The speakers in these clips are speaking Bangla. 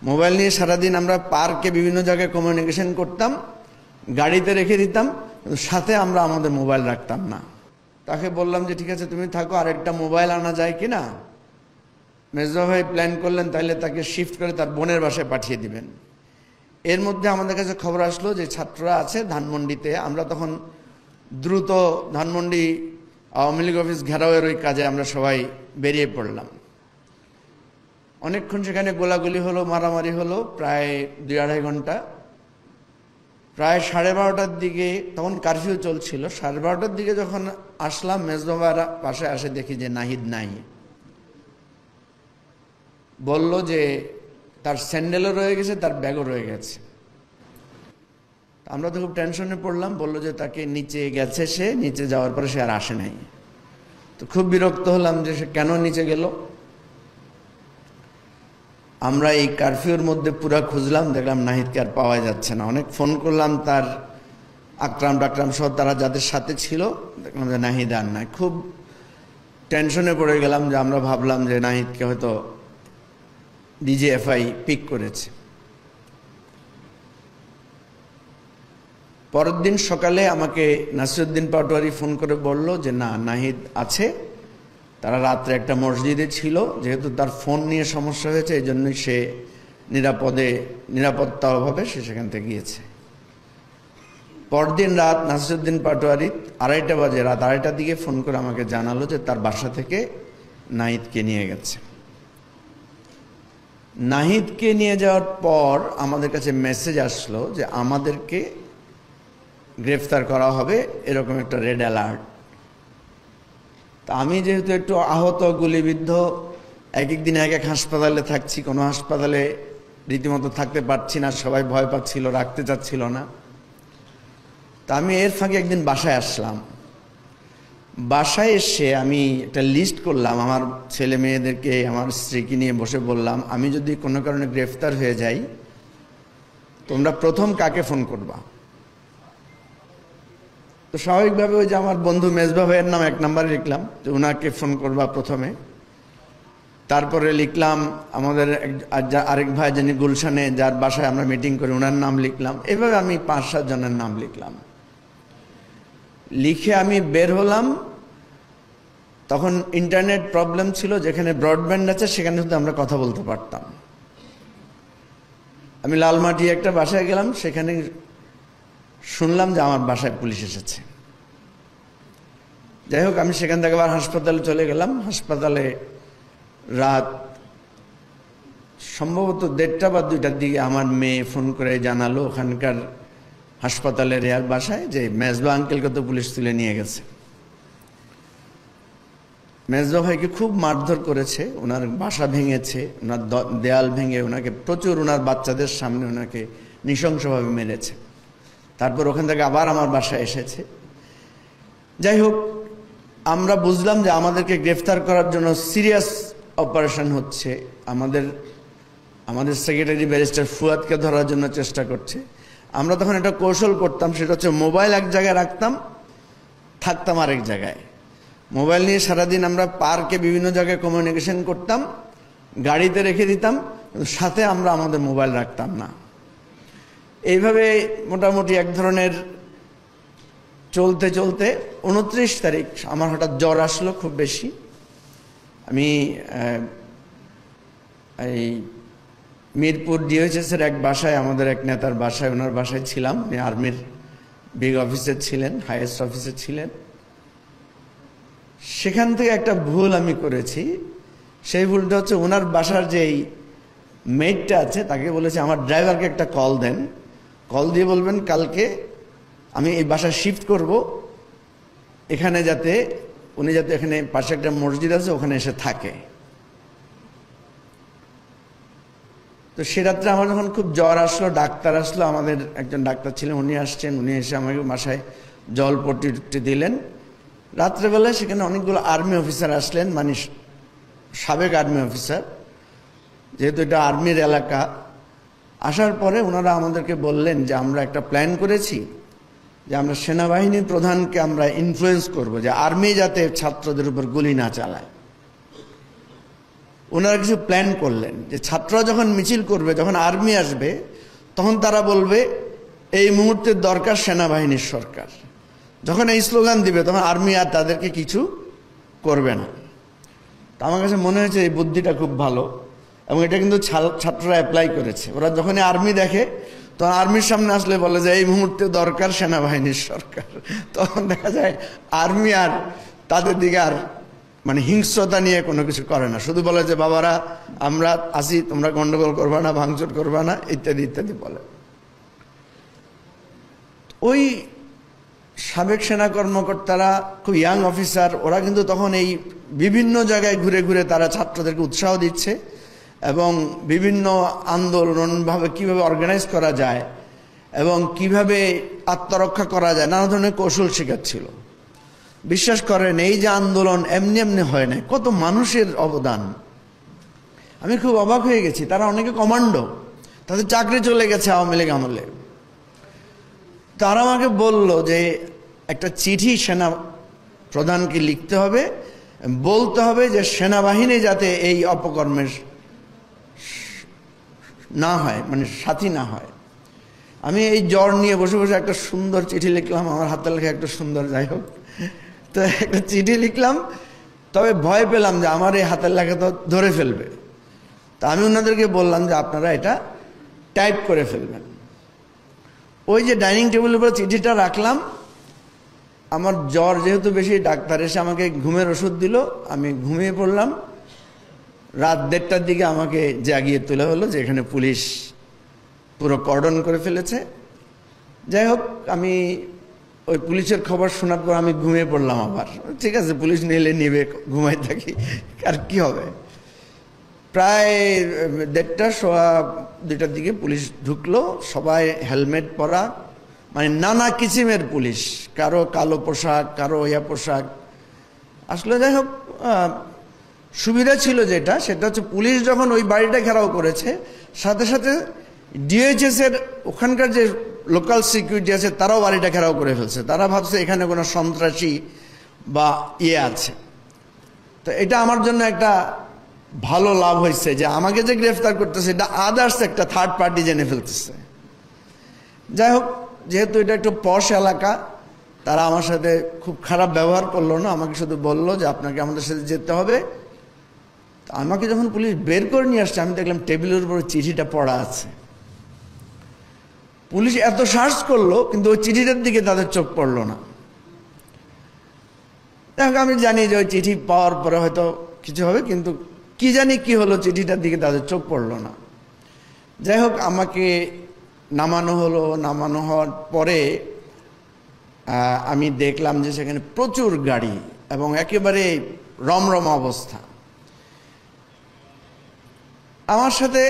মোবাইল নিয়ে সারাদিন আমরা পার্কে বিভিন্ন জায়গায় কমিউনিকেশন করতাম, গাড়িতে রেখে দিতাম, সাথে আমরা আমাদের মোবাইল রাখতাম না। তাকে বললাম যে ঠিক আছে তুমি থাকো, আরেকটা মোবাইল আনা যায় কিনা। মেজবা ভাই প্ল্যান করলেন তাইলে তাকে শিফট করে তার বোনের বাসায় পাঠিয়ে দিবেন। এর মধ্যে আমাদের কাছে খবর আসলো যে ছাত্ররা আছে ধানমন্ডিতে। আমরা তখন দ্রুত ধানমন্ডি আওয়ামী লীগ অফিস ঘেরাওয়ের ওই কাজে আমরা সবাই বেরিয়ে পড়লাম। অনেকক্ষণ সেখানে গোলাগুলি হলো, মারামারি হলো, প্রায় 2-2.5 ঘন্টা। প্রায় 12:30টার দিকে, তখন কারফিউ চলছিল, 12:30টার দিকে যখন আসলাম মেজবাবার পাশে আসে দেখি যে নাহিদ নাই। বলল যে তার স্যান্ডেলও রয়ে গেছে, তার ব্যাগও রয়ে গেছে। আমরা তো খুব টেনশনে পড়লাম। বললো যে তাকে নিচে গেছে, সে নিচে যাওয়ার পরে সে আর আসে নাই। তো খুব বিরক্ত হলাম যে সে কেন নিচে গেল। আমরা এই কারফিউর মধ্যে পুরা খুঁজলাম, দেখলাম নাহিদকে আর পাওয়া যাচ্ছে না। অনেক ফোন করলাম তার আকরাম টাকরাম সহ তারা যাদের সাথে ছিল, দেখলাম যে নাহিদ আর নাই। খুব টেনশনে পড়ে গেলাম যে আমরা ভাবলাম যে নাহিদকে হয়তো ডিজিএফআই পিক করেছে। পরের দিন সকালে আমাকে নাসিরউদ্দিন পাটোয়ারি ফোন করে বলল যে না, নাহিদ আছে। তারা রাত্রে একটা মসজিদে ছিল, যেহেতু তার ফোন নিয়ে সমস্যা হয়েছে এই জন্যই সে নিরাপত্তা অভাবে সে সেখান থেকে গিয়েছে। পরদিন রাত নাসিরউদ্দিন পাটোয়ারি 2:30 বাজে, রাত 2:30টার দিকে ফোন করে আমাকে জানালো যে তার বাসা থেকে নাহিদকে নিয়ে গেছে। নাহিদকে নিয়ে যাওয়ার পর আমাদের কাছে মেসেজ আসলো যে আমাদেরকে গ্রেফতার করা হবে, এরকম একটা রেড অ্যালার্ট। তা আমি যেহেতু একটু আহত, গুলিবিদ্ধ, এক দিন এক হাসপাতালে থাকছি, কোনো হাসপাতালে রীতিমতো থাকতে পারছি না, সবাই ভয় পাচ্ছিল, রাখতে চাচ্ছিল না। তা আমি এর ফাঁকে একদিন বাসায় আসলাম। বাসায় এসে আমি একটা লিস্ট করলাম, আমার ছেলে মেয়েদেরকে, আমার স্ত্রীকে নিয়ে বসে বললাম আমি যদি কোনো কারণে গ্রেফতার হয়ে যাই তোমরা প্রথম কাকে ফোন করবা। তো স্বাভাবিকভাবে ওই যে আমার বন্ধু মেজবা ভাইয়ের নাম 1 নম্বরে লিখলাম যে ওনাকে ফোন করবা প্রথমে। তারপরে লিখলাম আমাদের আরেক ভাই যিনি গুলশানে, যার বাসায় আমরা মিটিং করি, ওনার নাম লিখলাম। এভাবে আমি 5-7 জনের নাম লিখলাম। লিখে আমি বের হলাম। তখন ইন্টারনেট প্রবলেম ছিল, যেখানে ব্রডব্যান্ড আছে সেখানে শুধু আমরা কথা বলতে পারতাম। আমি লালমাটি একটা বাসায় গেলাম, সেখানে শুনলাম যে আমার বাসায় পুলিশ এসেছে। যাই হোক, আমি সেখান থেকে আবার হাসপাতালে চলে গেলাম। হাসপাতালে রাত সম্ভবত 1:30 বা 2টার দিকে আমার মেয়ে ফোন করে জানালো ওখানকার হাসপাতালের রেয়ার বাসায় যে মেজবা আঙ্কেলকে তো পুলিশ তুলে নিয়ে গেছে। মেজবা ভাইকে খুব মারধর করেছে, ওনার বাসা ভেঙেছে, ওনার দেয়াল ভেঙে ওনাকে প্রচুর, ওনার বাচ্চাদের সামনে ওনাকে নৃশংসভাবে মেরেছে। তারপর ওখান থেকে আবার আমার বাসায় এসেছে। যাই হোক, আমরা বুঝলাম যে আমাদেরকে গ্রেফতার করার জন্য সিরিয়াস অপারেশন হচ্ছে। আমাদের সেক্রেটারি ব্যারিস্টার ফুয়াদকে ধরার জন্য চেষ্টা করছে। আমরা তখন একটা কৌশল করতাম, সেটা হচ্ছে মোবাইল এক জায়গায় রাখতাম, থাকতাম আরেক জায়গায়। মোবাইল নিয়ে সারাদিন আমরা পার্কে বিভিন্ন জায়গায় কমিউনিকেশন করতাম, গাড়িতে রেখে দিতাম, সাথে আমরা আমাদের মোবাইল রাখতাম না। এইভাবে মোটামুটি এক ধরনের চলতে চলতে 29 তারিখ আমার হঠাৎ জ্বর আসলো খুব বেশি। আমি এই মিরপুর ডিওএইচএসের এক বাসায়, আমাদের এক নেতার বাসায়, ওনার বাসায় ছিলাম। উনি আর্মির বিগ অফিসার ছিলেন, হাইয়েস্ট অফিসার ছিলেন। সেখান থেকে একটা ভুল আমি করেছি। সেই ভুলটা হচ্ছে ওনার বাসার যেই মেটটা আছে তাকে বলেছে আমার ড্রাইভারকে একটা কল দেন, কল দিয়ে বলবেন কালকে আমি এই বাসা শিফট করব, এখানে উনি যাতে এখানে পাশে একটা মসজিদ আছে ওখানে এসে থাকে। তো সে রাত্রে আমার যখন খুব জ্বর আসলো, ডাক্তার আসলো, আমাদের একজন ডাক্তার ছিলেন, উনি আসছেন, উনি এসে আমাকে বাসায় জল পট্টি দিলেন। রাত্রেবেলায় সেখানে অনেকগুলো আর্মি অফিসার আসলেন, মানে সাবেক আর্মি অফিসার, যেহেতু এটা আর্মির এলাকা। আসার পরে ওনারা আমাদেরকে বললেন যে আমরা একটা প্ল্যান করেছি যে আমরা সেনাবাহিনীর প্রধানকে আমরা ইনফ্লুয়েন্স করব যে আর্মি যাতে ছাত্রদের উপর গুলি না চালায়। ওনারা কিছু প্ল্যান করলেন যে ছাত্ররা যখন মিছিল করবে, যখন আর্মি আসবে, তখন তারা বলবে এই মুহূর্তে দরকার সেনাবাহিনীর সরকার। যখন এই স্লোগান দিবে তখন আর্মি আর তাদেরকে কিছু করবে না। তো আমার কাছে মনে হয়েছে এই বুদ্ধিটা খুব ভালো, এবং এটা কিন্তু ছাত্ররা অ্যাপ্লাই করেছে। ওরা যখনই আর্মি দেখে তখন আর্মির সামনে আসলে বলে যে এই মুহূর্তে দরকার সেনাবাহিনীর সরকার। তখন দেখা যায় আর্মি আর তাদের দিকে আর মানে হিংস্রতা নিয়ে কোনো কিছু করে না, শুধু বলে যে বাবারা আমরা আসি, তোমরা গন্ডগোল করবা না, ভাঙচুর করবা না, ইত্যাদি ইত্যাদি বলে। ওই সাবেক সেনা কর্মকর্তারা খুব ইয়াং অফিসার, ওরা কিন্তু তখন এই বিভিন্ন জায়গায় ঘুরে ঘুরে তারা ছাত্রদেরকে উৎসাহ দিচ্ছে এবং বিভিন্ন আন্দোলনভাবে কিভাবে অর্গানাইজ করা যায় এবং কিভাবে আত্মরক্ষা করা যায় নানা ধরনের কৌশল শেখাচ্ছিল। বিশ্বাস করেন এই যে আন্দোলন এমনি এমনি হয় না, কত মানুষের অবদান। আমি খুব অবাক হয়ে গেছি, তারা অনেকে কমান্ডো, তাদের চাকরি চলে গেছে আওয়ামী লীগ আমলে। তারা আমাকে বলল যে একটা চিঠি সেনা প্রধানকে লিখতে হবে, বলতে হবে যে সেনাবাহিনী যাতে এই অপকর্মের না হয়, মানে সাথী না হয়। আমি এই জ্বর নিয়ে বসে বসে একটা সুন্দর চিঠি লিখলাম, আমার হাতের লেখা একটা সুন্দর, যাই হোক, তো একটা চিঠি লিখলাম। তবে ভয় পেলাম যে আমার এই হাতের লেখা তো ধরে ফেলবে। তা আমি ওনাদেরকে বললাম যে আপনারা এটা টাইপ করে ফেলবেন। ওই যে ডাইনিং টেবিলের উপর চিঠিটা রাখলাম, আমার জ্বর যেহেতু বেশি, ডাক্তার এসে আমাকে ঘুমের ওষুধ দিল, আমি ঘুমিয়ে পড়লাম। রাত 1:30টার দিকে আমাকে জাগিয়ে তোলা হলো যে এখানে পুলিশ পুরো কর্ডন করে ফেলেছে। যাই হোক, আমি ওই পুলিশের খবর শোনার পর আমি ঘুমিয়ে পড়লাম আবার। ঠিক আছে, পুলিশ নিলে নিবে, ঘুমাই থাকি, আর কি হবে। প্রায় 1:30টা, 1:15-2টার দিকে পুলিশ ঢুকলো, সবাই হেলমেট পরা, মানে নানা কিসিমের পুলিশ, কারো কালো পোশাক, কারো ইয়া পোশাক। আসলে যাই হোক, সুবিধা ছিল যেটা, সেটা হচ্ছে পুলিশ যখন ওই বাড়িটা ঘেরাও করেছে, সাথে সাথে ডিএইচএস এর ওখানকার যে লোকাল সিকিউরিটি আছে তারাও বাড়িটা ঘেরাও করে ফেলছে। তারা ভাবছে এখানে কোনো সন্ত্রাসী বা ইয়ে আছে। তো এটা আমার জন্য একটা ভালো লাভ হয়েছে যে আমাকে যে গ্রেফতার করতেছে এটা আদার্স একটা থার্ড পার্টি জেনে ফেলতেছে। যাই হোক, যেহেতু এটা একটু পশ এলাকা, তারা আমার সাথে খুব খারাপ ব্যবহার করলো না, আমাকে শুধু বললো যে আপনাকে আমাদের সাথে যেতে হবে। আমাকে যখন পুলিশ বের করে নিয়ে আসছে, আমি দেখলাম টেবিলের উপর চিঠিটা পড়া আছে। পুলিশ এত সার্চ করলো কিন্তু ওই চিঠিটার দিকে তাদের চোখ পড়লো না। দেখো, আমি জানি যে ওই চিঠি পাওয়ার পরে হয়তো কিছু হবে, কিন্তু কি জানি কি হলো, চিঠিটার দিকে তাদের চোখ পড়লো না। যাই হোক, আমাকে নামানো হলো। নামানো হওয়ার পরে আমি দেখলাম যে সেখানে প্রচুর গাড়ি এবং একেবারে রমরমা অবস্থা। আমার সাথে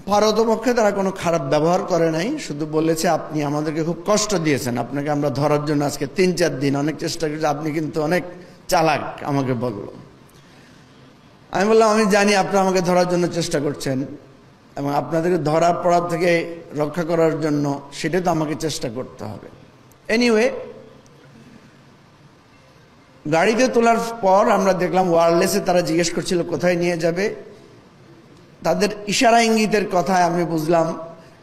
পারতপক্ষে তারা কোনো খারাপ ব্যবহার করে নাই, শুধু বলেছে আপনি আমাদেরকে খুব কষ্ট দিয়েছেন, আপনাকে আমরা ধরার জন্য আজকে 3-4 দিন অনেক চেষ্টা করেছি, আপনি কিন্তু অনেক চালাক, আমাকে বলল। আমি বললাম আমি জানি আপনারা আমাকে ধরার জন্য চেষ্টা করছেন এবং আপনাদেরকে ধরার পড়ার থেকে রক্ষা করার জন্য সেটা তো আমাকে চেষ্টা করতে হবে। এনিওয়ে, গাড়িতে তোলার পর আমরা দেখলাম ওয়্যারলেসে তারা জিজ্ঞেস করছিল কোথায় নিয়ে যাবে। তাদের ইশারা ইঙ্গিতের কথায় আমি বুঝলাম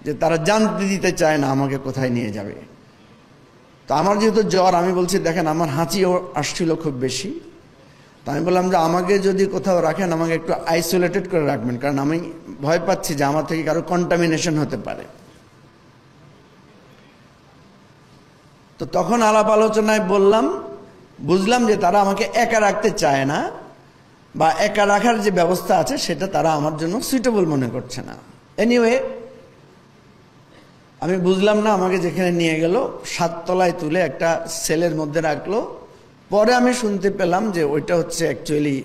যে তারা জানতে দিতে চায় না আমাকে কোথায় নিয়ে যাবে। তো আমার যেহেতু জ্বর, আমি বলছি দেখেন আমার হাঁচিও আসছিল খুব বেশি। তো আমি বললাম যে আমাকে যদি কোথাও রাখেন আমাকে একটু আইসোলেটেড করে রাখবেন, কারণ আমি ভয় পাচ্ছি যে আমার থেকে কারো কন্টামিনেশন হতে পারে। তো তখন আলাপ আলোচনায় বুঝলাম যে তারা আমাকে একা রাখতে চায় না, বা একা রাখার যে ব্যবস্থা আছে সেটা তারা আমার জন্য সুইটেবল মনে করছে না। এনিওয়ে, আমি বুঝলাম না, আমাকে যেখানে নিয়ে গেল 7 তলায় তুলে একটা সেলের মধ্যে রাখলো। পরে আমি শুনতে পেলাম যে ওইটা হচ্ছে অ্যাকচুয়ালি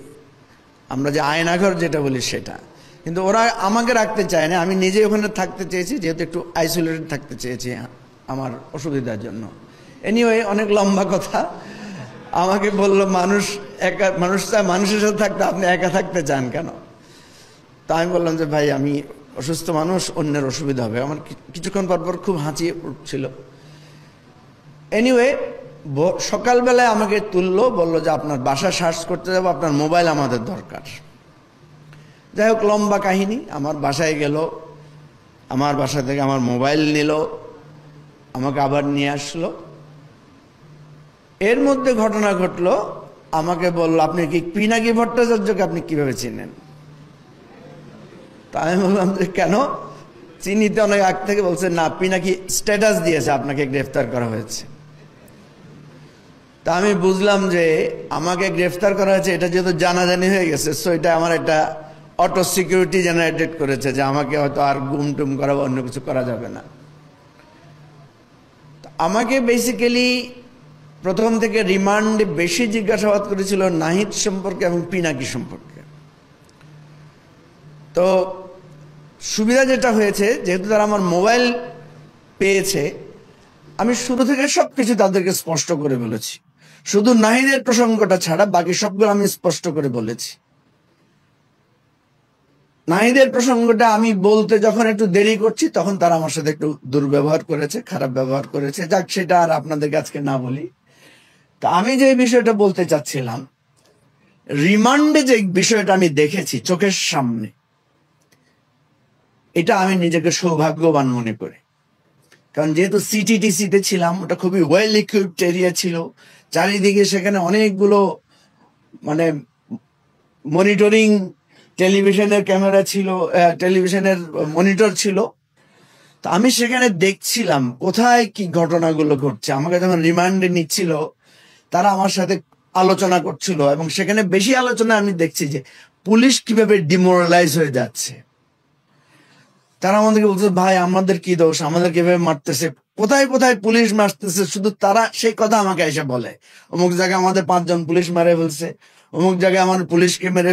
আমরা যে আয়নাঘর যেটা বলি সেটা, কিন্তু ওরা আমাকে রাখতে চায় না, আমি নিজে ওখানে থাকতে চেয়েছি, যেহেতু একটু আইসোলেটেড থাকতে চেয়েছি আমার অসুবিধার জন্য। এনিওয়ে, অনেক লম্বা কথা। আমাকে বলল মানুষের সাথে থাকতে আপনি একা থাকতে চান কেন? তা আমি বললাম যে ভাই আমি অসুস্থ মানুষ, অন্যের অসুবিধা হবে। আমার কিছুক্ষণ পর খুব হাঁচি উঠছিল। এনিওয়ে, সকালবেলায় আমাকে তুললো, বললো যে আপনার বাসা সার্চ করতে যাবো, আপনার মোবাইল আমাদের দরকার। যাই হোক, লম্বা কাহিনী। আমার বাসায় গেল, আমার বাসা থেকে আমার মোবাইল নিল, আমাকে আবার নিয়ে আসলো। এর মধ্যে ঘটনা ঘটলো, আমাকে বলল, আপনি কি পিনাকি ভট্টাচার্যকে আপনি কিভাবে চিনেন? তা আমি বললাম যে কেন, চিনিতে অনেক আগ থেকে। বলছে না, পিনাকি স্ট্যাটাস দিয়েছে আপনাকে গ্রেফতার করা হয়েছে। তা আমি বুঝলাম যে আমাকে গ্রেফতার করা হয়েছে, এটা যেহেতু জানাজানি হয়ে গেছে, সো এটা আমার একটা অটো সিকিউরিটি জেনারেটেড করেছে যে আমাকে হয়তো আর গুম টুম করা বা অন্য কিছু করা যাবে না। আমাকে বেসিক্যালি প্রথম থেকে রিমান্ডে বেশি জিজ্ঞাসাবাদ করেছিল নাহিদ সম্পর্কে এবং পিনাকি সম্পর্কে। তো সুবিধা যেটা হয়েছে, যেহেতু তারা আমার মোবাইল পেয়েছে, আমি শুরু থেকে সবকিছু তাদেরকে স্পষ্ট করে বলেছি। শুধু নাহিদের প্রসঙ্গটা ছাড়া বাকি সবগুলো আমি স্পষ্ট করে বলেছি। নাহিদের প্রসঙ্গটা আমি বলতে যখন একটু দেরি করছি, তখন তারা আমার সাথে একটু দুর্ব্যবহার করেছে, খারাপ ব্যবহার করেছে। যাক, সেটা আর আপনাদেরকে আজকে না বলি। তা আমি যে বিষয়টা বলতে চাচ্ছিলাম, রিমান্ডে যে বিষয়টা আমি দেখেছি চোখের সামনে, এটা আমি নিজেকে সৌভাগ্যবান মনে করি। কারণ যেহেতু সিটিটিসিতে ছিলাম, ওটা খুবই ওয়েল ইকুইপড এরিয়া ছিল, চারিদিকে সেখানে অনেকগুলো মানে মনিটরিং টেলিভিশনের ক্যামেরা ছিল, টেলিভিশনের মনিটর ছিল। তো আমি সেখানে দেখছিলাম কোথায় কি ঘটনাগুলো ঘটছে। আমাকে যখন রিমান্ডে নিচ্ছিল, তারা আমার সাথে আলোচনা করছিল, এবং সেখানে বেশি আলোচনা আমি দেখছি যে পুলিশ কিভাবে ডিমোরালাইজ হয়ে যাচ্ছে। তারা আমাদেরকে বলছে, ভাই আমাদের কি দোষ, আমাদের কিভাবে মারতেছে, কোথায় কোথায় পুলিশ মারতেছে, শুধু তারা সেই কথা আমাকে এসে বলে। অমুক জায়গায় আমাদের 5 জন পুলিশ মারে ফেলছে, অমুক জায়গায় আমার পুলিশকে মেরে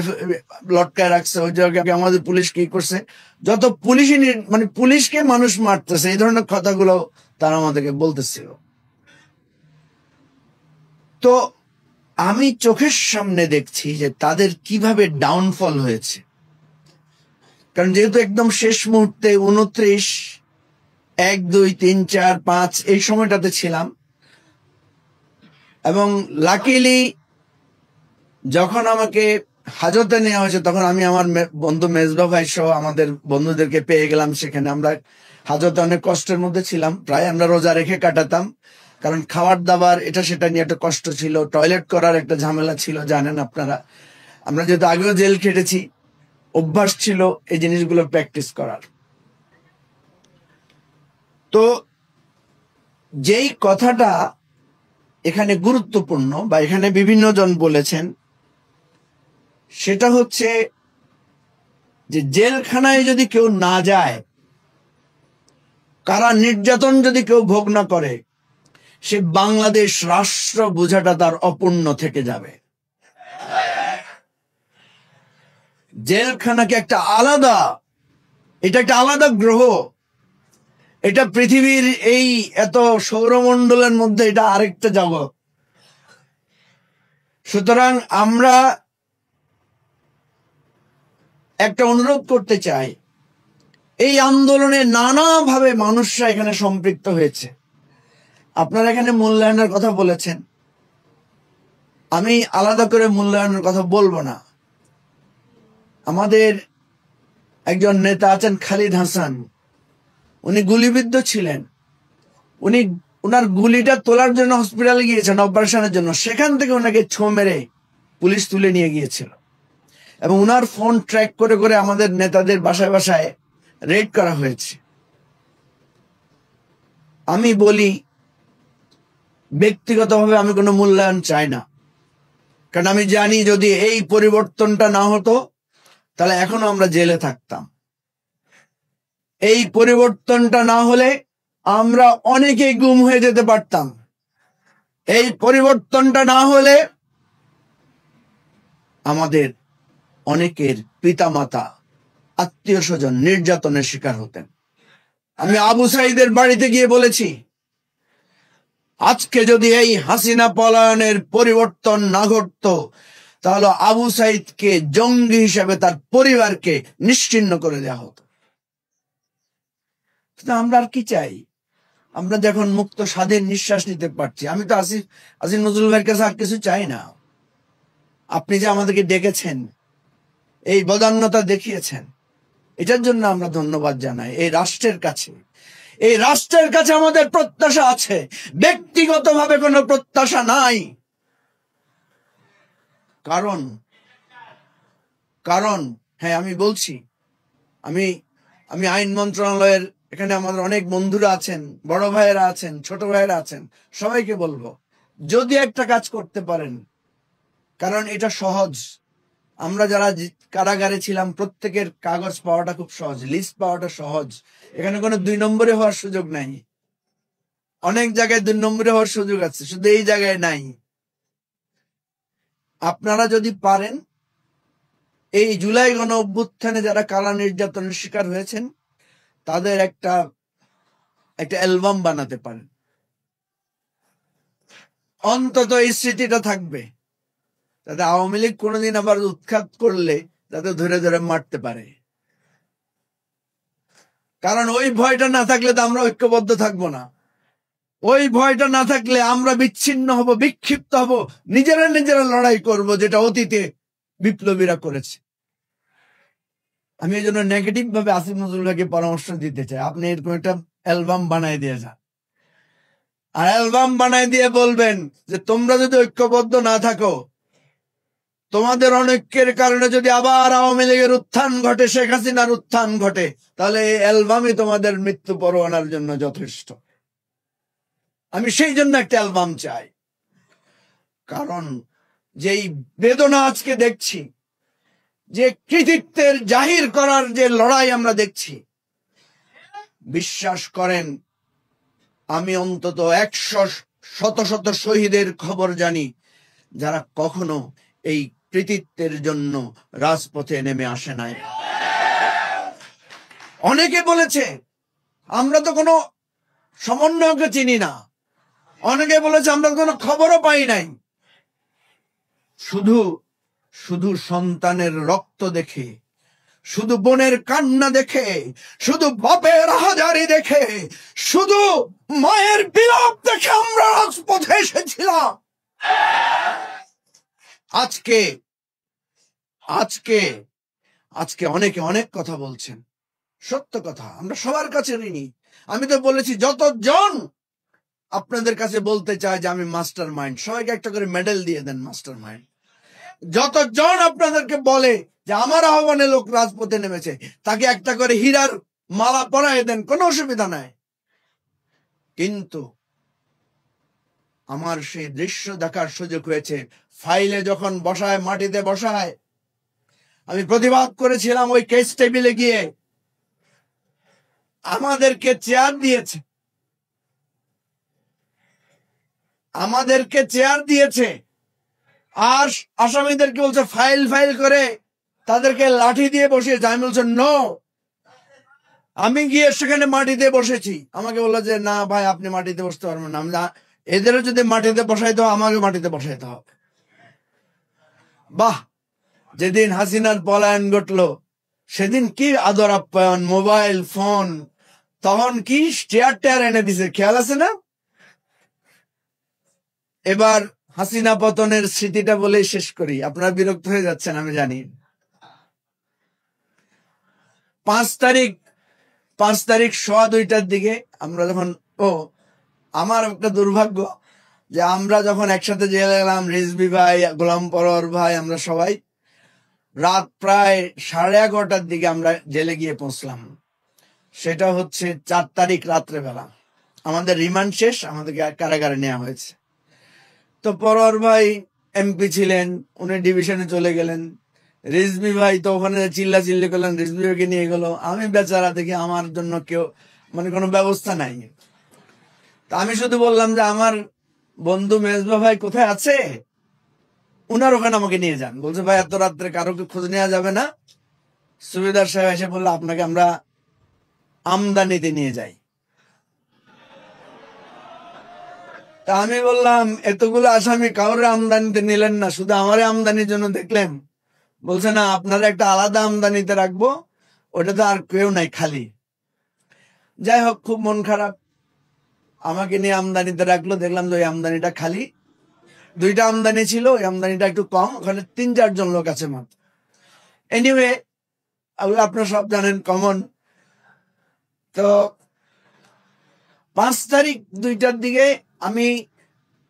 লটকায় রাখছে, ওই জায়গায় আমাদের পুলিশ কি করছে। যত পুলিশই মানে পুলিশকে মানুষ মারতেছে, এই ধরনের কথাগুলো তারা আমাদেরকে বলতেছিল। তো আমি চোখের সামনে দেখছি যে তাদের কিভাবে ডাউনফল হয়েছে। কারণ যেহেতু একদম শেষ মুহূর্তে 29, 1, 2, 3, 4, 5 এই সময়টাতে ছিলাম, এবং লাকিলি যখন আমাকে হাজতে নেওয়া হয়েছে, তখন আমি আমার বন্ধু মেজবা ভাই সহ আমাদের বন্ধুদেরকে পেয়ে গেলাম সেখানে। আমরা হাজতে অনেক কষ্টের মধ্যে ছিলাম, প্রায় আমরা রোজা রেখে কাটাতাম, কারণ খাবার দাবার এটা সেটা নিয়ে একটা কষ্ট ছিল, টয়লেট করার একটা ঝামেলা ছিল, জানেন আপনারা। আমরা যেহেতু আগেও জেল খেটেছি, অভ্যাস ছিল এই জিনিসগুলো প্র্যাকটিস করার। তো যেই কথাটা এখানে গুরুত্বপূর্ণ বা এখানে বিভিন্ন জন বলেছেন, সেটা হচ্ছে যে জেলখানায় যদি কেউ না যায়, কারা নির্যাতন যদি কেউ ভোগ না করে, সে বাংলাদেশ রাষ্ট্র বোঝাটা তার অপূর্ণ থেকে যাবে। জেলখানাকে একটা আলাদা, এটা একটা আলাদা গ্রহ। এটা পৃথিবীর এই এত সৌরমণ্ডলের মধ্যে এটা আরেকটা জগৎ। সুতরাং আমরা একটা অনুরোধ করতে চাই, এই আন্দোলনে নানাভাবে মানুষরা এখানে সম্পৃক্ত হয়েছে। আপনারা এখানে মূল্যায়নের কথা বলেছেন, আমি আলাদা করে মূল্যায়নের কথা বলবো না। আমাদের একজন নেতা আছেন খালিদ হাসান, উনি গুলিবিদ্ধ ছিলেন। উনি ওনার গুলিটা তোলার জন্য হসপিটালে গিয়েছেন অপারেশনের জন্য, সেখান থেকে ওনাকে ছো মেরে পুলিশ তুলে নিয়ে গিয়েছিল, এবং ওনার ফোন ট্র্যাক করে করে আমাদের নেতাদের বাসায় বাসায় রেড করা হয়েছে। আমি বলি, ব্যক্তিগতভাবে আমি কোনো মূল্যায়ন চাই না, কারণ আমি জানি যদি এই পরিবর্তনটা না হতো তাহলে এখনো আমরা জেলে থাকতাম। এই পরিবর্তনটা না হলে আমরা অনেকেই গুম হয়ে যেতে পারতাম। এই পরিবর্তনটা না হলে আমাদের অনেকের পিতামাতা, আত্মীয় স্বজন নির্যাতনের শিকার হতেন। আমি আবু সাইদের বাড়িতে গিয়ে বলেছি, আজকে যদি এই হাসিনা পলায়নের পরিবর্তন না ঘটতো, তাহলে আবু সাইদকে জঙ্গি হিসেবে তার পরিবারকে নিশ্চিহ্ন করে দেওয়া হতো। আমরা আর কি চাই? আমরা যখন মুক্ত স্বাধীন নিঃশ্বাস নিতে পারছি, আমি তো আসিফ নজরুল ভাইয়ের কাছে আর কিছু চাই না। আপনি যে আমাদেরকে ডেকেছেন, এই বদান্যতা দেখিয়েছেন, এটার জন্য আমরা ধন্যবাদ জানাই এই রাষ্ট্রের কাছে। এই রাষ্ট্রের কাছে আমাদের প্রত্যাশা আছে, ব্যক্তিগতভাবে কোনো প্রত্যাশা নাই। কারণ কারণ হ্যাঁ, আমি বলছি, আমি আইন মন্ত্রণালয়ের এখানে আমাদের অনেক বন্ধুরা আছেন, বড় ভাইয়েরা আছেন, ছোট ভাইয়েরা আছেন, সবাইকে বলবো যদি একটা কাজ করতে পারেন, কারণ এটা সহজ। আমরা যারা কারাগারে ছিলাম প্রত্যেকের কাগজ পাওয়াটা খুব সহজ, লিস্ট পাওয়াটা সহজ। এখানে কোনো 2 নম্বরে হওয়ার সুযোগ নাই। অনেক জায়গায় 2 নম্বরে হওয়ার সুযোগ আছে, শুধু এই জায়গায় নাই। আপনারা যদি পারেন এই জুলাই গণ অভ্যুত্থানে যারা কালা নির্যাতনের শিকার হয়েছেন তাদের একটা অ্যালবাম বানাতে পারেন, অন্তত এই স্মৃতিটা থাকবে, যাতে আওয়ামী লীগ কোনোদিন আবার উৎখাত করলে যাতে ধরে ধরে মারতে পারে। কারণ ওই ভয়টা না থাকলে তো আমরা ঐক্যবদ্ধ থাকবো না। ওই ভয়টা না থাকলে আমরা বিচ্ছিন্ন হব, বিক্ষিপ্ত হব, নিজেরা লড়াই করব, যেটা অতীতে বিপ্লবীরা করেছে। আমি এই জন্য নেগেটিভ ভাবে আসিফ নজরুল ভাইকে পরামর্শ দিতে চাই, আপনি এরকম একটা অ্যালবাম বানায় দিয়ে যান, আর অ্যালবাম বানায় দিয়ে বলবেন যে তোমরা যদি ঐক্যবদ্ধ না থাকো, তোমাদের অনৈক্যের কারণে যদি আবার আওয়ামী লীগের উত্থান ঘটে, শেখ হাসিনার উত্থান ঘটে, তাহলে এই অ্যালবামই তোমাদের মৃত্যু পরোয়ানার জন্য যথেষ্ট। আমি সেই জন্য একটা অ্যালবাম চাই। কারণ যেই বেদনা আজকে দেখছি, যে কৃতিত্বের জাহির করার যে লড়াই আমরা দেখছি, বিশ্বাস করেন আমি অন্তত 100 শত শত শহীদের খবর জানি যারা কখনো এই কৃতিত্বের জন্য রাজপথে নেমে আসে নাই। অনেকে বলেছে আমরা তো কোনো সমন্বয়কে চিনি না, অনেকে বলেছে আমরা কোনো খবরও পাই নাই। শুধু সন্তানের রক্ত দেখে, শুধু বোনের কান্না দেখে, শুধু বাপের হাজারি দেখে, শুধু মায়ের বিলাপ দেখে আমরা রাজপথে এসেছিলাম। আজকে আজকে আজকে অনেকে অনেক কথা বলছেন, সত্য কথা, আমরা সবার কাছে ঋণী। আমি তো বলেছি যতজন আপনাদের কাছে বলতে চায় যে আমি মাস্টার মাইন্ড, সবাইকে একটা করে মেডেল দিয়ে দেন মাস্টার মাইন্ড। যতজন আপনাদেরকে বলে যে আমার আহ্বানে লোক রাজপথে নেমেছে, তাকে একটা করে হীরার মালা পরায় দেন, কোনো অসুবিধা নাই। কিন্তু আমার সেই দৃশ্য দেখার সুযোগ হয়েছে, ফাইলে যখন বসায়, মাটিতে বসায়, আমি প্রতিবাদ করেছিলাম ওই কেস টেবিলে গিয়ে। আমাদেরকে চেয়ার দিয়েছে, আর আসামিদেরকে বলছে ফাইল করে তাদেরকে লাঠি দিয়ে বসিয়েছে। আমি বলছি নো, আমি গিয়ে সেখানে মাটিতে বসেছি। আমাকে বললো যে না ভাই, আপনি মাটিতে বসতে পারবেন না। আমি এদেরও যদি মাটিতে বসাইতে হবে, আমাকে মাটিতে বসাইতে হবে। বাহ, যেদিন হাসিনার পলায়ন ঘটলো সেদিন কি আদর আপ্যায়ন, মোবাইল ফোন, তখন কি চেয়ার এনে দিছে, খেয়াল আছে না? এবার হাসিনা পতনের স্মৃতিটা বলে শেষ করি, আপনারা বিরক্ত হয়ে যাচ্ছেন আমি জানি। 5 তারিখ 2:15 দিকে আমরা যখন, আমার একটা দুর্ভাগ্য যে আমরা যখন একসাথে জেলে গেলাম, রিজভী ভাই, গোলাম পরোয়ার ভাই, আমরা সবাই রাত প্রায় 11:30 দিকে আমরা জেলে গিয়ে পৌঁছলাম। সেটা হচ্ছে 4 তারিখ রাত্রেবেলা। আমাদের রিমান্ড শেষ, আমাদেরকে কারাগারে নেওয়া হয়েছে। তো পরোয়ার ভাই এমপি ছিলেন, উনি ডিভিশনে চলে গেলেন। রিজভী ভাই তো ওখানে চিল্লাচিল্লি করলেন, রিজভী ভাইকে নিয়ে গেল। আমি বেচারা দেখি আমার জন্য কেউ কোনো ব্যবস্থা নাই। তা আমি শুধু বললাম যে আমার বন্ধু মেজবা ভাই কোথায় আছে, উনার ওখানে আমাকে নিয়ে যান। বলছে ভাই এত রাত্রে কারোকে খোঁজ নেওয়া যাবে না। সুবেদার সাহেব এসে বললো আপনাকে আমরা আমদানিতে নিয়ে যাই। তা আমি বললাম এতগুলো আসামি কাউরে আমদানিতে নিলেন না, শুধু আমারে আমদানির জন্য দেখলেন? বলছে না, আপনারা একটা আলাদা আমদানিতে রাখবো, ওটাতে আর কেউ নাই, খালি। যাই হোক, খুব মন খারাপ, আমাকে নিয়ে আমদানিতে রাখলো। দেখলাম যে ওই আমদানিটা খালি। 2টা আমদানি ছিল, ওই আমদানিটা একটু কম, ওখানে 3-4 জন লোক আছে মাত্র। এনিওয়ে আপনারা সব জানেন, কমন। তো 5 তারিখ 2টার দিকে আমি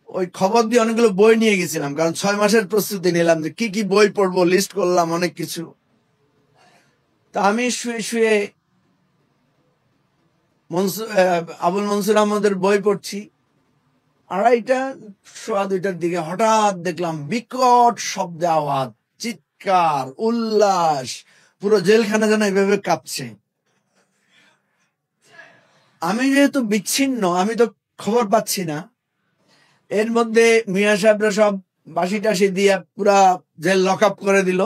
ওই খবর দিয়ে অনেকগুলো বই নিয়ে গেছিলাম, কারণ 6 মাসের প্রস্তুতি নিলাম যে কি কি বই পড়বো, লিস্ট করলাম অনেক কিছু। তা আমি শুয়ে শুয়ে আবুল মনসুর আহমদের বই পড়ছি। 2:30 সোয়া 2টার দিকে হঠাৎ দেখলাম বিকট শব্দে আওয়াজ, চিৎকার, উল্লাস, পুরো জেলখানা যেন এভাবে কাঁপছে। আমি যেহেতু বিচ্ছিন্ন, আমি তো খবর পাচ্ছি না। এর মধ্যে মিয়া সাহেবরা সব বাসি টাসি দিয়ে পুরা জেল লক আপ করে দিল,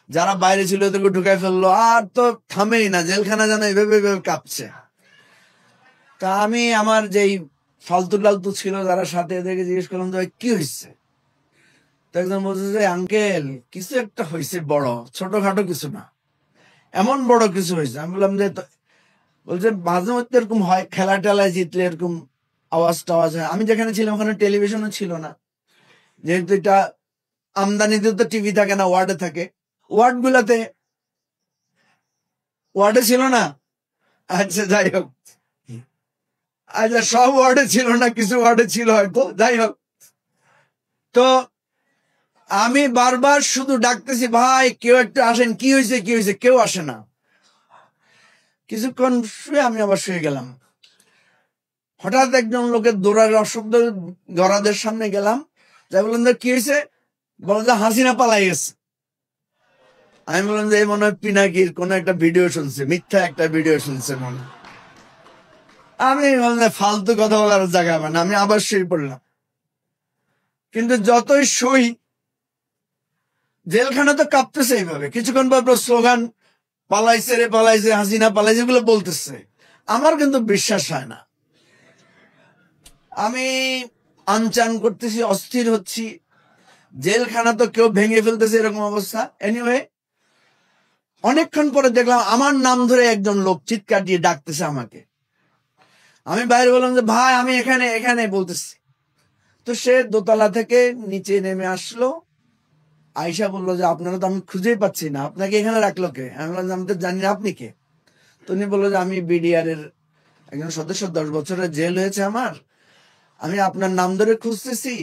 যারা বাইরে ছিল ওদেরকে ঢুকাই ফেললো, আর তো থামেই না, জেলখানা যেন এভাবে এভাবে কাঁপছে। তা আমি আমার যেই ফালতু টালতু ছিল যারা সাথে, এদেরকে জিজ্ঞেস করলাম যে কি হয়েছে। তো একজন বলছে যে আঙ্কেল কিছু একটা হয়েছে, বড়, ছোটখাটো কিছু না, এমন বড় কিছু হয়েছে। আমি বললাম যে বলছে মাঝে মধ্যে এরকম হয়, খেলা টেলায় জিতলে এরকম আওয়াজ টাওয়াজ হয়। আমি যেখানে ছিলাম ওখানে টেলিভিশনও ছিল না, যেহেতু এটা আমদানিতে তো টিভি থাকে না, ওয়ার্ডে থাকে। ওয়ার্ডে ছিল না। আচ্ছা যাই হোক, আচ্ছা সব ওয়ার্ডে ছিল না, কিছু ওয়ার্ডে ছিল হয়তো, যাই হোক। তো আমি বারবার শুধু ডাকতেছি, ভাই কেউ একটু আসেন, কি হয়েছে কি হয়েছে, কেউ আসে না। কিছুক্ষণ শুয়ে আমি আবার শুয়ে গেলাম। হঠাৎ একজন লোকের দৌড়ার অশব্দ গরাদের সামনে গেলাম, যাই বললাম যে কি হয়েছে, বললাম যে হাসিনা পালাই গেছে। আমি বললাম যে এই মনে হয় পিনাকির কোন একটা ভিডিও শুনছে, মিথ্যা একটা ভিডিও শুনছে মনে। আমি বললাম ফালতু কথা বলার জায়গা মানে, আমি আবার শুয়ে পড়লাম। কিন্তু যতই শুই, জেলখানা তো কাঁপতেছে এইভাবে। কিছুক্ষণ পর স্লোগান, পালাইছে রে পালাইছে, হাসিনা পালাইছে, এগুলো বলতেছে। আমার কিন্তু বিশ্বাস হয় না। আমি আনচান করতেছি, অস্থির হচ্ছি, জেলখানা তো কেউ ভেঙে ফেলতেছে, এরকম অবস্থা। এনিওয়ে অনেকক্ষণ পরে দেখলাম আমার নাম ধরে একজন লোক চিৎকার দিয়ে ডাকতেছে আমাকে। আমি বাইরে বললাম যে ভাই আমি এখানে এখানে বলতেছি। তো সে দোতলা থেকে নিচে নেমে আসলো, আয়সা বললো যে আপনারা তো আমি খুঁজেই পাচ্ছি না, আপনাকে এখানে রাখলো কে? আমি বললাম আমি তো জানি না, আপনি কে? তো উনি বললো যে আমি বিডিআর এর একজন সদস্য, 10 বছরের জেল হয়েছে আমার, আমি আপনার নাম ধরে খুঁজতেছি।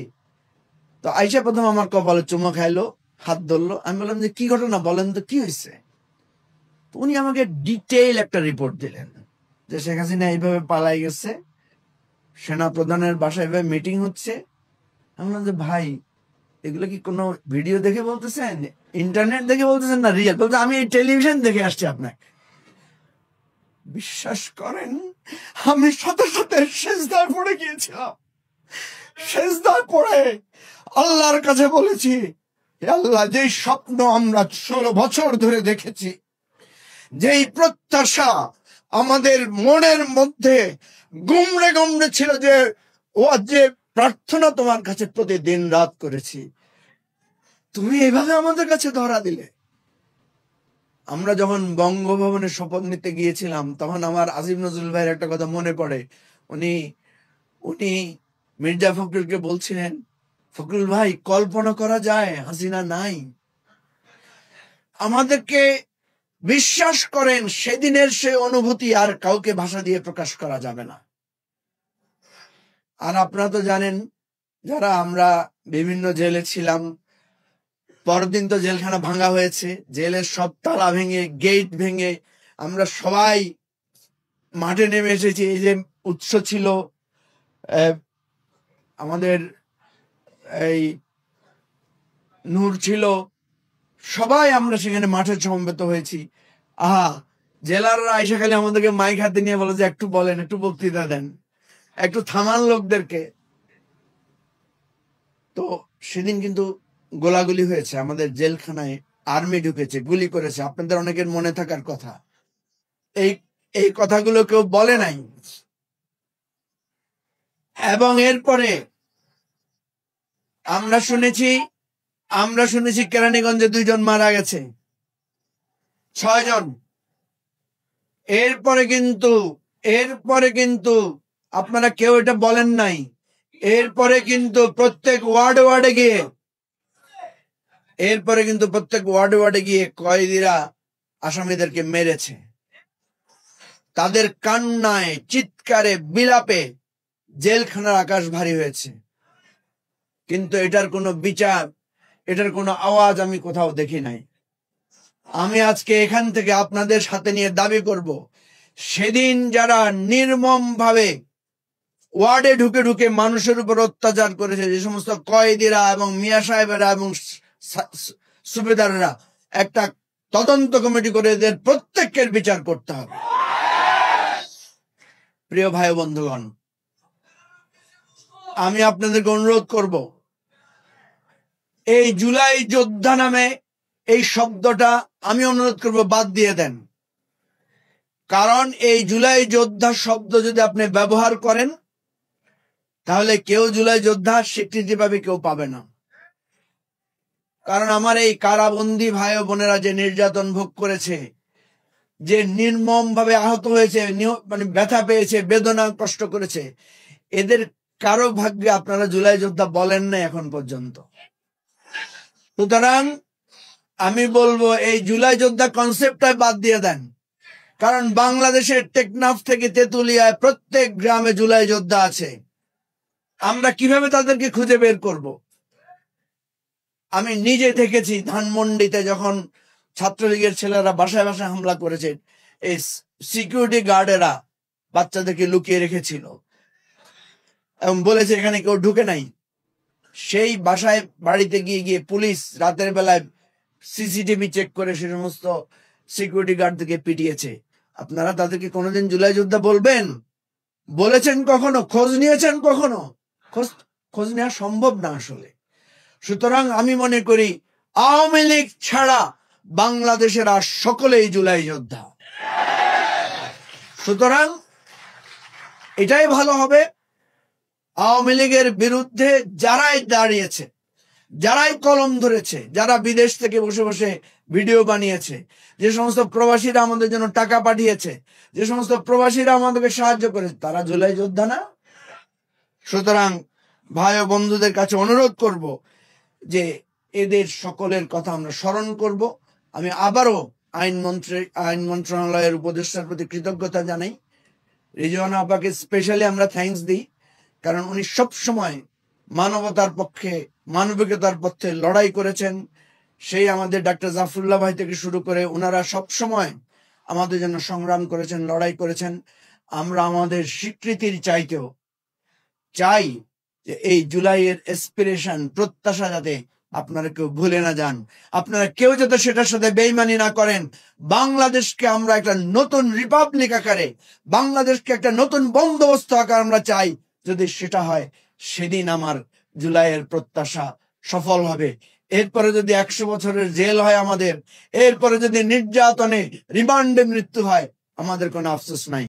তো আয়সা প্রথম আমার কপালে চুমো খাইলো, হাত ধরলো। আমি বললাম যে কি ঘটনা বলেন তো, কি হয়েছে? উনি আমাকে ডিটেইল একটা রিপোর্ট দিলেন যে শেখ হাসিনা এইভাবে পালাই গেছে, সেনা প্রধানের বাসায় এভাবে মিটিং হচ্ছে। আমি বললাম যে ভাই এগুলো কি কোনো ভিডিও দেখে বলতেছেন, ইন্টারনেট দেখে বলতেছেন না রিয়েল? বলতে আমি এই টেলিভিশন দেখে আসছি আপনাকে। বিশ্বাস করেন আমি সাথে সাথে সেজদায় পড়ে গিয়েছিলাম। সেজদায় পড়ে আল্লাহর কাছে বলেছি, আল্লাহ যেই স্বপ্ন আমরা 16 বছর ধরে দেখেছি, যেই প্রত্যাশা আমাদের মনের মধ্যে গুমড়ে গুমড়ে ছিল, যে ও যে প্রার্থনা তোমার কাছে প্রতিদিন রাত করেছি, তুমি এভাবে আমাদের কাছে ধরা দিলে। আমরা যখন বঙ্গভবনে শপথ নিতে গিয়েছিলাম, তখন আমার আজিম নজরুল ভাইয়ের একটা কথা মনে পড়ে। উনি উনি মির্জা ফখরুলকে বলছিলেন, ফখরুল ভাই কল্পনা করা যায় হাসিনা নাই। আমাদেরকে বিশ্বাস করেন, সেদিনের সে অনুভূতি আর কাউকে ভাষা দিয়ে প্রকাশ করা যাবে না। আর আপনারা তো জানেন, যারা আমরা বিভিন্ন জেলে ছিলাম, পরদিন তো জেলখানা ভাঙা হয়েছে, জেলের সব তালা ভেঙে, গেট ভেঙে আমরা সবাই মাঠে নেমে এসেছি। এই যে উৎস ছিল আমাদের, এই নূর ছিল, সবাই আমরা সেখানে মাঠে সমবেত হয়েছি। আহা, জেলাররা আইসা খালি আমাদেরকে মাইক হাতে নিয়ে বলে যে একটু বলেন, একটু বক্তৃতা দেন, একটু থামান লোকদেরকে। তো সেদিন কিন্তু গোলাগুলি হয়েছে, আমাদের জেলখানায় আর্মি ঢুকেছে, গুলি করেছে, আপনাদের অনেকের মনে থাকার কথা। এই এই কথাগুলো কেউ বলে নাই। এবং এরপরে আমরা শুনেছি কেরানীগঞ্জে 2 জন মারা গেছে, 6 জন। এরপরে কিন্তু আপনারা কেউ এটা বলেন নাই। এরপরে কিন্তু প্রত্যেক ওয়ার্ডে ওয়ার্ডে গিয়ে এরপরে কিন্তু প্রত্যেক ওয়ার্ডে ওয়ার্ডে গিয়ে কয়েদিরা আসামিদেরকে মেরেছে। তাদের কান্নায়, চিৎকারে, বিলাপে জেলখানার আকাশ ভারী হয়েছে, কিন্তু এটার কোনো বিচার, এটার কোনো আওয়াজ আমি কোথাও দেখি নাই। আমি আজকে এখান থেকে আপনাদের সাথে নিয়ে দাবি করব, সেদিন যারা নির্মম ভাবে ওয়ার্ডে ঢুকে ঢুকে মানুষের উপর অত্যাচার করেছে, যে সমস্ত কয়েদিরা এবং মিয়া সাহেবেরা এবং সুবেদাররা, একটা তদন্ত কমিটি করে এদের প্রত্যেকের বিচার করতে হবে। প্রিয় ভাই বন্ধুগণ, আমি আপনাদেরকে অনুরোধ করব, এই জুলাই যোদ্ধা নামে এই শব্দটা আমি অনুরোধ করব বাদ দিয়ে দেন। কারণ এই জুলাই যোদ্ধা শব্দ যদি আপনি ব্যবহার করেন, তাহলে কেউ জুলাই যোদ্ধা স্বীকৃতি পাবে, কেউ পাবে না। কারণ আমার এই কারাবন্দী ভাই ও বোনেরা যে নির্যাতন ভোগ করেছে, যে নির্মম ভাবে আহত হয়েছে, মানে ব্যথা পেয়েছে, বেদনা কষ্ট করেছে, এদের কারো ভাগ্যে আপনারা জুলাই যোদ্ধা বলেন না এখন পর্যন্ত। সুতরাং আমি বলবো, এই জুলাই যোদ্ধা কনসেপ্টটা বাদ দিয়ে দেন। কারণ বাংলাদেশের টেকনাফ থেকে তেতুলিয়ায় প্রত্যেক গ্রামে জুলাই যোদ্ধা আছে। আমরা কিভাবে তাদেরকে খুঁজে বের করব? আমি নিজে দেখেছি ধানমন্ডিতে যখন ছাত্রলীগের ছেলেরা বাসায় বাসায় হামলা করেছে, এই সিকিউরিটি গার্ডেরা বাচ্চাদেরকে লুকিয়ে রেখেছিল এবং বলেছে এখানে কেউ ঢুকে নাই। সেই বাসায় বাড়িতে গিয়ে গিয়ে পুলিশ রাতের বেলায় সিসিটিভি চেক করে সে সমস্ত সিকিউরিটি গার্ডদেরকে পিটিয়েছে। আপনারা তাদেরকে কোনোদিন জুলাই যোদ্ধা বলবেন? বলেছেন কখনো? খোঁজ নিয়েছেন কখনো? খোঁজ নেওয়া সম্ভব না আসলে। সুতরাং আমি মনে করি আওয়ামী লীগ ছাড়া বাংলাদেশের আর সকলেই জুলাই যোদ্ধা। সুতরাং এটাই ভালো হবে, আওয়ামী লীগের বিরুদ্ধে যারাই দাঁড়িয়েছে, যারাই কলম ধরেছে, যারা বিদেশ থেকে বসে বসে ভিডিও বানিয়েছে, যে সমস্ত প্রবাসীরা আমাদের জন্য টাকা পাঠিয়েছে, যে সমস্ত প্রবাসীরা আমাদেরকে সাহায্য করেছে, তারা জুলাই যোদ্ধা না? সুতরাং ভাই ও বন্ধুদের কাছে অনুরোধ করব যে এদের সকলের কথা আমরা স্মরণ করব। আমি আবারও আইন মন্ত্রণালয়ের উপদেষ্টার প্রতি কৃতজ্ঞতা জানাই। রিজওয়ানা আপাকে স্পেশালি আমরা থ্যাঙ্কস দিই, কারণ উনি সব সময় মানবতার পক্ষে, মানবিকতার পক্ষে লড়াই করেছেন। সেই আমাদের ডাক্তার জাফরুল্লাহ ভাই থেকে শুরু করে ওনারা সব সময় আমাদের জন্য সংগ্রাম করেছেন, লড়াই করেছেন। আমরা আমাদের স্বীকৃতির চাইতেও চাই যে এই জুলাইয়ের এসপিরেশন, প্রত্যাশা যাতে আপনারা কেউ ভুলে না যান, আপনারা কেউ যাতে সেটার সাথে বেইমানি না করেন। বাংলাদেশকে আমরা একটা নতুন রিপাবলিক আকারে, বাংলাদেশকে একটা নতুন বন্দোবস্ত আকারে আমরা চাই। যদি সেটা হয়, সেদিন আমার জুলাইয়ের প্রত্যাশা সফল হবে। এরপরে যদি 100 বছরের জেল হয় আমাদের, এরপরে যদি নির্যাতনে রিমান্ডে মৃত্যু হয়, আমাদের কোনো আফসোস নাই।